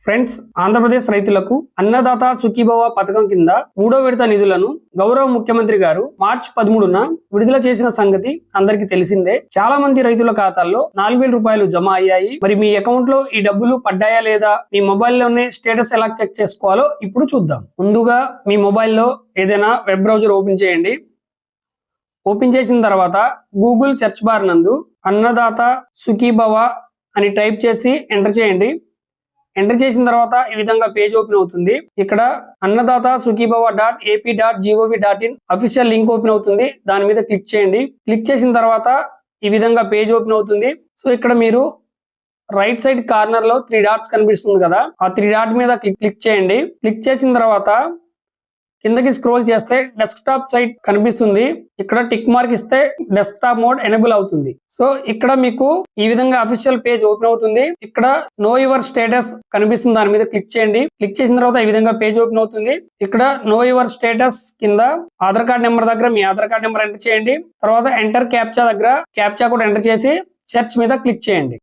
Friends, Andhra Pradesh రైతులకు అన్నదాత సుఖీభవ పథకం కింద 3వ విడత నిధులను గౌరవ ముఖ్యమంత్రి గారు మార్చి 13న విడుదల చేసిన సంగతి అందరికీ తెలిసిందే. చాలా మంది రైతుల ఖాతాల్లో 4000 రూపాయలు జమ అయ్యాయి. మరి మీ అకౌంట్ లో ఈ డబ్బులు పడ్డాయా లేదా, మీ మొబైల్లోనే స్టేటస్ ఎలా చెక్ చేసుకోవాలో ఇప్పుడు చూద్దాం. ముందుగా మీ మొబైల్లో ఏదైనా వెబ్ బ్రౌజర్ ఓపెన్ చేయండి. ఓపెన్ చేసిన తర్వాత గూగుల్ సెర్చ్ బార్ నందు అన్నదాత సుఖీభవ అని టైప్ చేసి ఎంటర్ చేయండి. ఎంటర్ చేసిన తర్వాత ఈ విధంగా పేజ్ ఓపెన్ అవుతుంది. ఇక్కడ అన్నదాత sukhibhava.ap.gov.in అఫీషియల్ లింక్ ఓపెన్ అవుతుంది. దాని మీద క్లిక్ చేయండి. క్లిక్ చేసిన తర్వాత ఈ విధంగా పేజ్ ఓపెన్ అవుతుంది. సో ఇక్కడ మీరు రైట్ సైడ్ కార్నర్ లో 3 డాట్స్ కనిపిస్తుంది కదా, ఆ 3 డాట్ మీద క్లిక్ చేయండి. క్లిక్ చేసిన తర్వాత కిందకి స్క్రోల్ చేస్తే డెస్క్టాప్ సైట్ కనిపిస్తుంది. ఇక్కడ టిక్ మార్క్ ఇస్తే డెస్క్టాప్ మోడ్ ఎనేబుల్ అవుతుంది. సో ఇక్కడ మీకు ఈ విధంగా అఫీషియల్ పేజ్ ఓపెన్ అవుతుంది. ఇక్కడ నో యువర్ స్టేటస్ కనిపిస్తుంది, దాని మీద క్లిక్ చేయండి. క్లిక్ చేసిన తర్వాత ఈ విధంగా పేజ్ ఓపెన్ అవుతుంది. ఇక్కడ నో యువర్ స్టేటస్ కింద ఆధార్ కార్డ్ నెంబర్ దగ్గర మీ ఆధార్ కార్డ్ నెంబర్ ఎంటర్ చేయండి. తర్వాత ఎంటర్ క్యాప్చా దగ్గర క్యాప్చా కూడా ఎంటర్ చేసి సెర్చ్ మీద క్లిక్ చేయండి.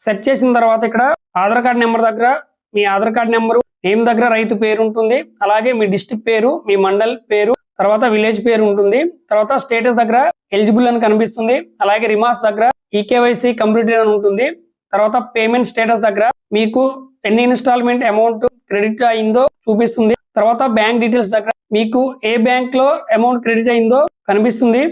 సెర్చ్ చేసిన తర్వాత ఇక్కడ ఆధార్ కార్డ్ నెంబర్ దగ్గర మీ ఆధార్ కార్డ్ నెంబరు, నేమ్ దగ్గర రైతు పేరు ఉంటుంది, అలాగే మీ డిస్ట్రిక్ట్ పేరు, మీ మండల్ పేరు, తర్వాత విలేజ్ పేరు ఉంటుంది. తర్వాత స్టేటస్ దగ్గర ఎలిజిబుల్ అని కనిపిస్తుంది. అలాగే రిమార్క్స్ దగ్గర ఈకేవైసీ కంప్లీటెడ్ అని ఉంటుంది. తర్వాత పేమెంట్ స్టేటస్ దగ్గర మీకు ఎన్ని ఇన్స్టాల్మెంట్ అమౌంట్ క్రెడిట్ అయిందో చూపిస్తుంది. తర్వాత బ్యాంక్ డీటెయిల్స్ దగ్గర మీకు ఏ బ్యాంక్ లో అమౌంట్ క్రెడిట్ అయిందో కనిపిస్తుంది.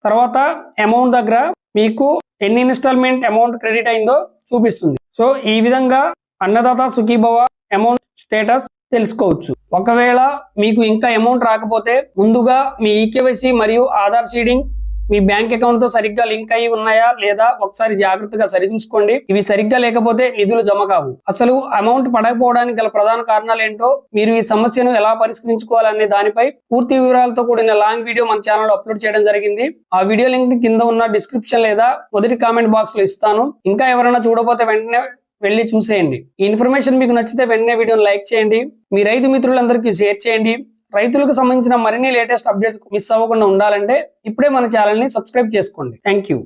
తర్వాత అమౌంట్ దగ్గర మీకు ఎన్ని ఇన్స్టాల్మెంట్ అమౌంట్ క్రెడిట్ అయిందో చూపిస్తుంది. సో ఈ విధంగా అన్నదాత సుఖీభవ అమౌంట్ స్టేటస్ తెలుసుకోవచ్చు. ఒకవేళ మీకు ఇంకా అమౌంట్ రాకపోతే ముందుగా మీ ఈకేవైసీ మరియు ఆధార్ సీడింగ్ మీ బ్యాంక్ అకౌంట్ తో సరిగ్గా లింక్ అయి ఉన్నాయా లేదా ఒకసారి జాగ్రత్తగా సరిచూసుకోండి. ఇవి సరిగ్గా లేకపోతే నిధులు జమ కావు. అసలు అమౌంట్ పడకపోవడానికి గల ప్రధాన కారణాలు ఏంటో, మీరు ఈ సమస్యను ఎలా పరిష్కరించుకోవాలనే దానిపై పూర్తి వివరాలతో కూడిన లాంగ్ వీడియో మన ఛానల్ లో అప్లోడ్ చేయడం జరిగింది. ఆ వీడియో లింక్ కింద ఉన్న డిస్క్రిప్షన్ లేదా మొదటి కామెంట్ బాక్స్ లో ఇస్తాను. ఇంకా ఎవరైనా చూడకపోతే వెంటనే వెళ్ళి చూసేయండి. ఈ ఇన్ఫర్మేషన్ మీకు నచ్చితే వెంటనే వీడియోని లైక్ చేయండి. మీ రైతు మిత్రులందరికీ షేర్ చేయండి. రైతులకు సంబంధించిన మరిన్ని లేటెస్ట్ అప్డేట్స్ మిస్ అవ్వకుండా ఉండాలంటే ఇప్పుడే మన ఛానల్ ని సబ్స్క్రైబ్ చేసుకోండి. Thank you.